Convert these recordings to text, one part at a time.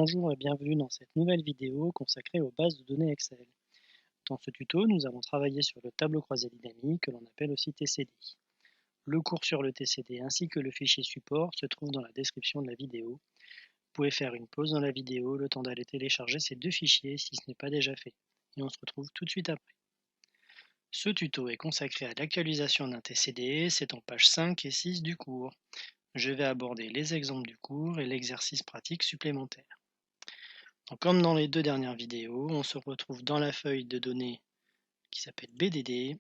Bonjour et bienvenue dans cette nouvelle vidéo consacrée aux bases de données Excel. Dans ce tuto, nous allons travailler sur le tableau croisé dynamique que l'on appelle aussi TCD. Le cours sur le TCD ainsi que le fichier support se trouvent dans la description de la vidéo. Vous pouvez faire une pause dans la vidéo, le temps d'aller télécharger ces deux fichiers si ce n'est pas déjà fait. Et on se retrouve tout de suite après. Ce tuto est consacré à l'actualisation d'un TCD, c'est en pages 5 et 6 du cours. Je vais aborder les exemples du cours et l'exercice pratique supplémentaire. Donc, comme dans les deux dernières vidéos, on se retrouve dans la feuille de données qui s'appelle BDD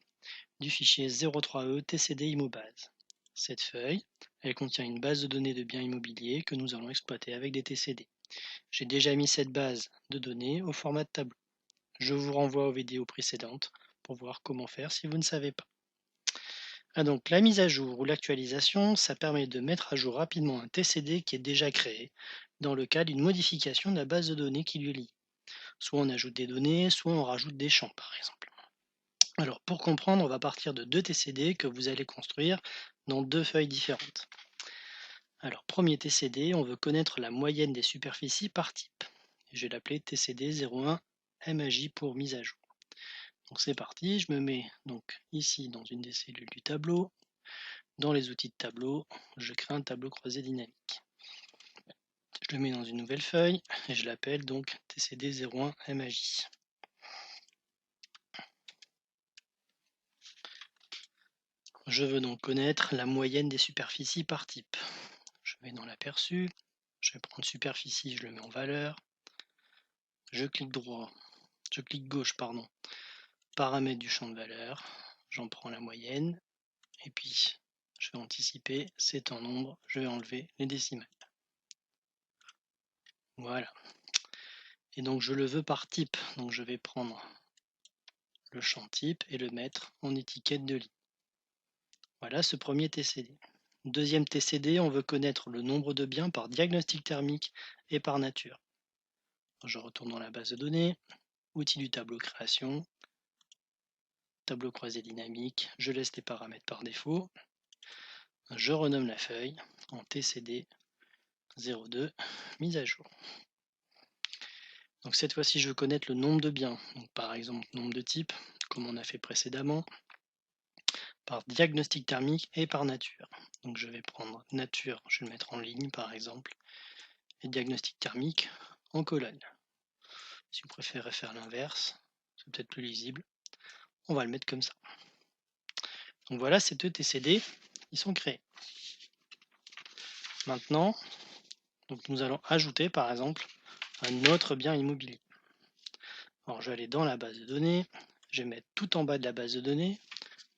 du fichier 03E TCD IMOBase. Cette feuille, elle contient une base de données de biens immobiliers que nous allons exploiter avec des TCD. J'ai déjà mis cette base de données au format de tableau. Je vous renvoie aux vidéos précédentes pour voir comment faire si vous ne savez pas. Donc la mise à jour ou l'actualisation, ça permet de mettre à jour rapidement un TCD qui est déjà créé dans le cas d'une modification de la base de données qui lui est liée. Soit on ajoute des données, soit on rajoute des champs, par exemple. Alors, pour comprendre, on va partir de deux TCD que vous allez construire dans deux feuilles différentes. Alors, premier TCD, on veut connaître la moyenne des superficies par type. Je vais l'appeler TCD 01 MAJ pour mise à jour. Donc c'est parti, je me mets donc ici dans une des cellules du tableau. Dans les outils de tableau, je crée un tableau croisé dynamique. Je le mets dans une nouvelle feuille et je l'appelle donc TCD 01 MAJ. Je veux donc connaître la moyenne des superficies par type. Je vais dans l'aperçu, je vais prendre superficie, je le mets en valeur. Je clique gauche, paramètres du champ de valeur. J'en prends la moyenne. Et puis, je vais anticiper, c'est en nombre, je vais enlever les décimales. Voilà. Et donc, je le veux par type. Donc, je vais prendre le champ type et le mettre en étiquette de ligne. Voilà ce premier TCD. Deuxième TCD, on veut connaître le nombre de biens par diagnostic thermique et par nature. Je retourne dans la base de données, outils du tableau création, tableau croisé dynamique, je laisse les paramètres par défaut, je renomme la feuille en TCD 02 mise à jour. Donc cette fois-ci, je veux connaître le nombre de biens, donc par exemple nombre de types, comme on a fait précédemment, par diagnostic thermique et par nature. Donc je vais prendre nature, je vais le mettre en ligne par exemple, et diagnostic thermique en colonne. Si vous préférez faire l'inverse, c'est peut-être plus lisible, on va le mettre comme ça. Donc voilà, ces deux TCD, ils sont créés. Maintenant, donc nous allons ajouter par exemple un autre bien immobilier. Alors je vais aller dans la base de données, je vais mettre tout en bas de la base de données.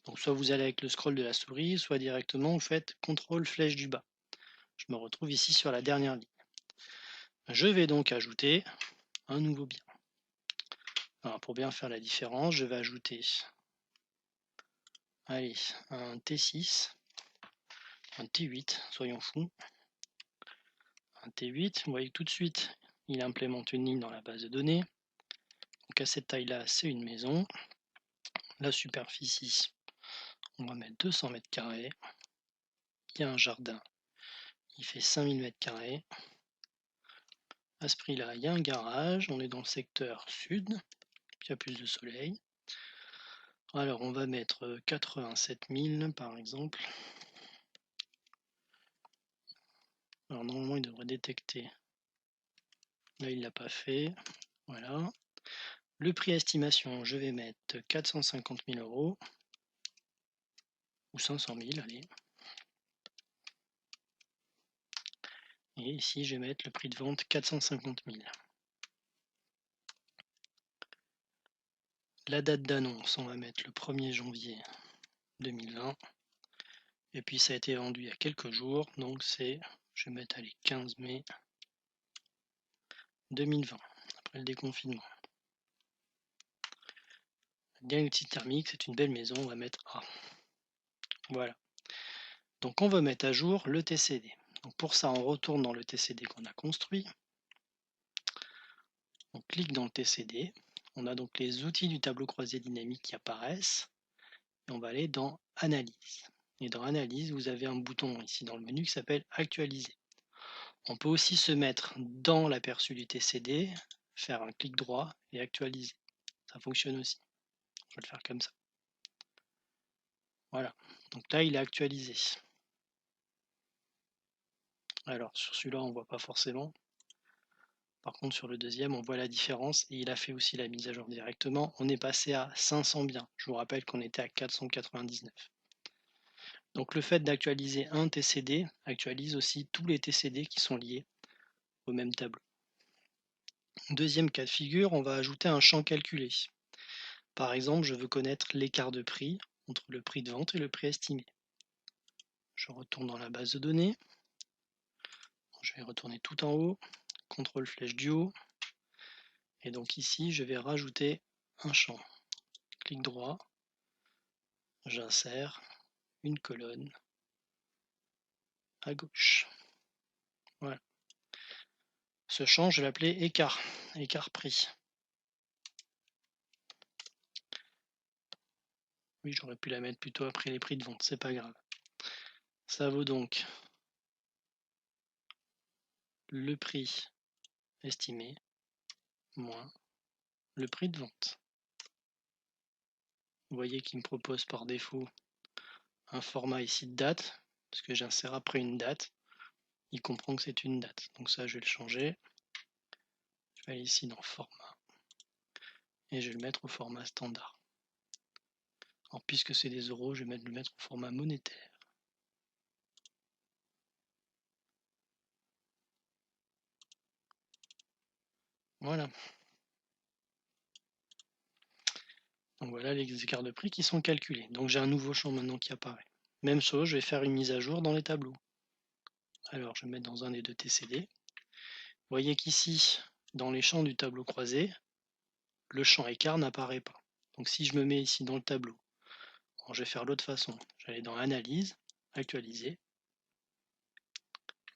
Donc soit vous allez avec le scroll de la souris, soit directement vous faites CTRL flèche du bas. Je me retrouve ici sur la dernière ligne. Je vais donc ajouter un nouveau bien. Alors pour bien faire la différence, je vais ajouter allez, un T6, un T8, soyons fous. Un T8, vous voyez tout de suite, il implémente une ligne dans la base de données. Donc à cette taille-là, c'est une maison. La superficie, on va mettre 200 mètres carrés. Il y a un jardin, il fait 5000 mètres carrés. À ce prix-là, il y a un garage, on est dans le secteur sud, il y a plus de soleil. Alors on va mettre 87 000 par exemple. Alors normalement il devrait détecter. Là il ne l'a pas fait. Voilà. Le prix estimation, je vais mettre 450 000 euros. Ou 500 000, allez. Et ici je vais mettre le prix de vente 450 000. La date d'annonce, on va mettre le 1er janvier 2020. Et puis ça a été vendu il y a quelques jours, donc c'est, je vais mettre allez, 15 mai 2020, après le déconfinement. Diagnostic thermique, c'est une belle maison, on va mettre A. Voilà. Donc on va mettre à jour le TCD. Donc pour ça, on retourne dans le TCD qu'on a construit. On clique dans le TCD. On a donc les outils du tableau croisé dynamique qui apparaissent. Et on va aller dans Analyse. Et dans Analyse, vous avez un bouton ici dans le menu qui s'appelle Actualiser. On peut aussi se mettre dans l'aperçu du TCD, faire un clic droit et actualiser. Ça fonctionne aussi. Je vais le faire comme ça. Voilà. Donc là, il est actualisé. Alors, sur celui-là, on ne voit pas forcément. Par contre, sur le deuxième, on voit la différence et il a fait aussi la mise à jour directement. On est passé à 500 biens. Je vous rappelle qu'on était à 499. Donc le fait d'actualiser un TCD actualise aussi tous les TCD qui sont liés au même tableau. Deuxième cas de figure, on va ajouter un champ calculé. Par exemple, je veux connaître l'écart de prix entre le prix de vente et le prix estimé. Je retourne dans la base de données. Je vais retourner tout en haut, CTRL flèche du haut. Et donc ici, je vais rajouter un champ. Clic droit, j'insère une colonne à gauche. Voilà. Ce champ, je vais l'appeler écart, écart prix. Oui, j'aurais pu la mettre plutôt après les prix de vente, c'est pas grave. Ça vaut donc le prix estimé moins le prix de vente. Vous voyez qu'il me propose par défaut un format ici de date, parce que j'insère après une date. Il comprend que c'est une date. Donc ça, je vais le changer. Je vais aller ici dans format et je vais le mettre au format standard. Alors puisque c'est des euros, je vais le mettre au format monétaire. Voilà. Donc voilà les écarts de prix qui sont calculés. Donc j'ai un nouveau champ maintenant qui apparaît. Même chose, je vais faire une mise à jour dans les tableaux. Alors je vais mettre dans un des deux TCD. Vous voyez qu'ici, dans les champs du tableau croisé, le champ écart n'apparaît pas. Donc si je me mets ici dans le tableau, je vais faire l'autre façon. Je vais aller dans Analyse, Actualiser.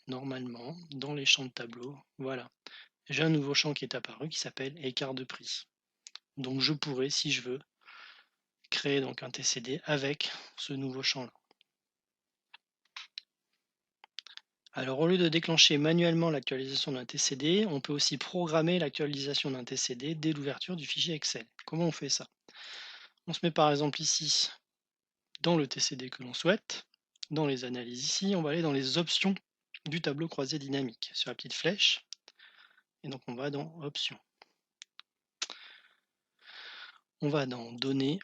Normalement, dans les champs de tableau, voilà. J'ai un nouveau champ qui est apparu qui s'appelle écart de prix. Donc je pourrais, si je veux, créer donc un TCD avec ce nouveau champ-là. Alors au lieu de déclencher manuellement l'actualisation d'un TCD, on peut aussi programmer l'actualisation d'un TCD dès l'ouverture du fichier Excel. Comment on fait ça? On se met par exemple ici dans le TCD que l'on souhaite, dans les analyses ici, on va aller dans les options du tableau croisé dynamique, sur la petite flèche, et donc on va dans options. On va dans données,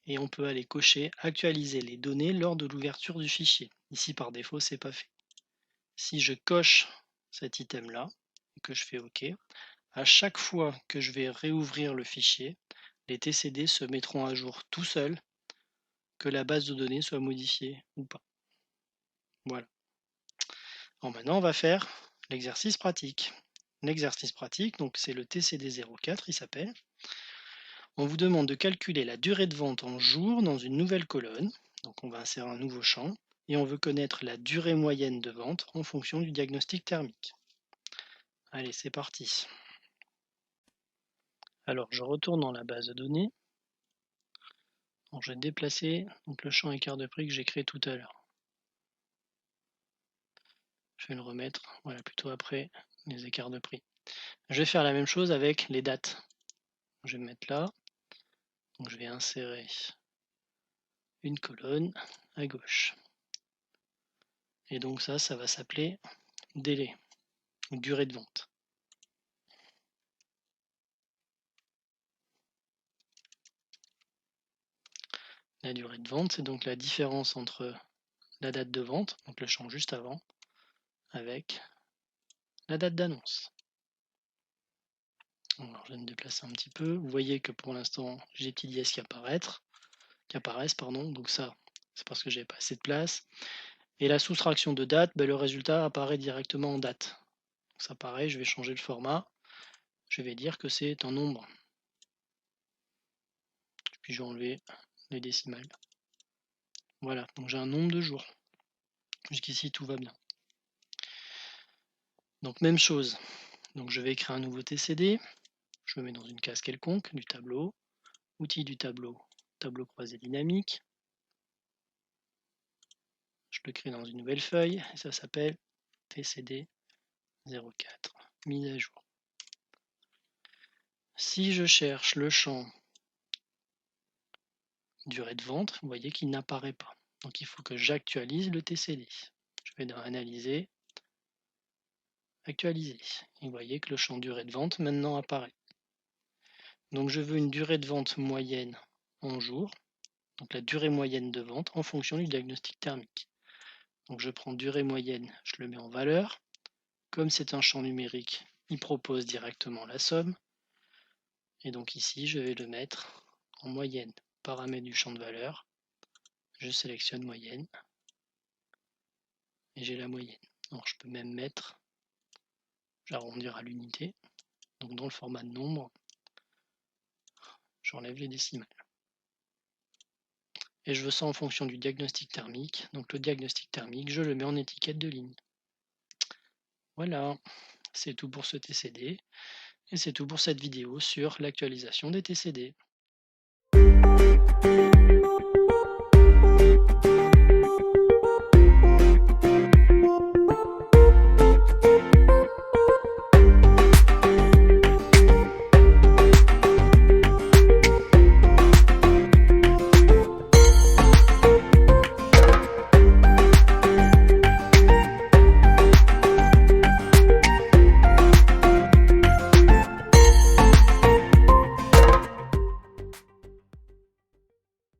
et on peut aller cocher actualiser les données lors de l'ouverture du fichier. Ici par défaut, c'est pas fait. Si je coche cet item là, et que je fais OK, à chaque fois que je vais réouvrir le fichier, les TCD se mettront à jour tout seuls, que la base de données soit modifiée ou pas. Voilà. Alors maintenant, on va faire l'exercice pratique. L'exercice pratique, donc c'est le TCD 04, il s'appelle. On vous demande de calculer la durée de vente en jours dans une nouvelle colonne. Donc on va insérer un nouveau champ et on veut connaître la durée moyenne de vente en fonction du diagnostic thermique. Allez, c'est parti. Alors je retourne dans la base de données. Donc, je vais déplacer donc, le champ écart de prix que j'ai créé tout à l'heure. Je vais le remettre voilà, plutôt après les écarts de prix. Je vais faire la même chose avec les dates. Je vais me mettre là. Donc, je vais insérer une colonne à gauche. Et donc ça va s'appeler délai, ou durée de vente. La durée de vente, c'est donc la différence entre la date de vente, donc le champ juste avant, avec la date d'annonce. Alors, je vais me déplacer un petit peu. Vous voyez que pour l'instant, j'ai des petits dièses qui apparaissent, donc ça, c'est parce que j'ai pas assez de place. Et la soustraction de date, le résultat apparaît directement en date. Donc ça pareil, je vais changer le format. Je vais dire que c'est un nombre. Puis je vais enlever les décimales. Voilà, donc j'ai un nombre de jours. Jusqu'ici, tout va bien. Donc même chose. Donc je vais créer un nouveau TCD. Je me mets dans une case quelconque du tableau. Outils du tableau, tableau croisé dynamique. Je le crée dans une nouvelle feuille et ça s'appelle TCD 04, mise à jour. Si je cherche le champ durée de vente, vous voyez qu'il n'apparaît pas. Donc il faut que j'actualise le TCD. Je vais dans Analyser, Actualiser. Et vous voyez que le champ durée de vente maintenant apparaît. Donc je veux une durée de vente moyenne en jours, donc la durée moyenne de vente en fonction du diagnostic thermique. Donc je prends durée moyenne, je le mets en valeur. Comme c'est un champ numérique, il propose directement la somme. Et donc ici, je vais le mettre en moyenne. Paramètre du champ de valeur, je sélectionne moyenne et j'ai la moyenne. Alors je peux même mettre, j'arrondir à l'unité. Donc dans le format de nombre, j'enlève les décimales. Et je veux ça en fonction du diagnostic thermique. Donc le diagnostic thermique, je le mets en étiquette de ligne. Voilà, c'est tout pour ce TCD. Et c'est tout pour cette vidéo sur l'actualisation des TCD.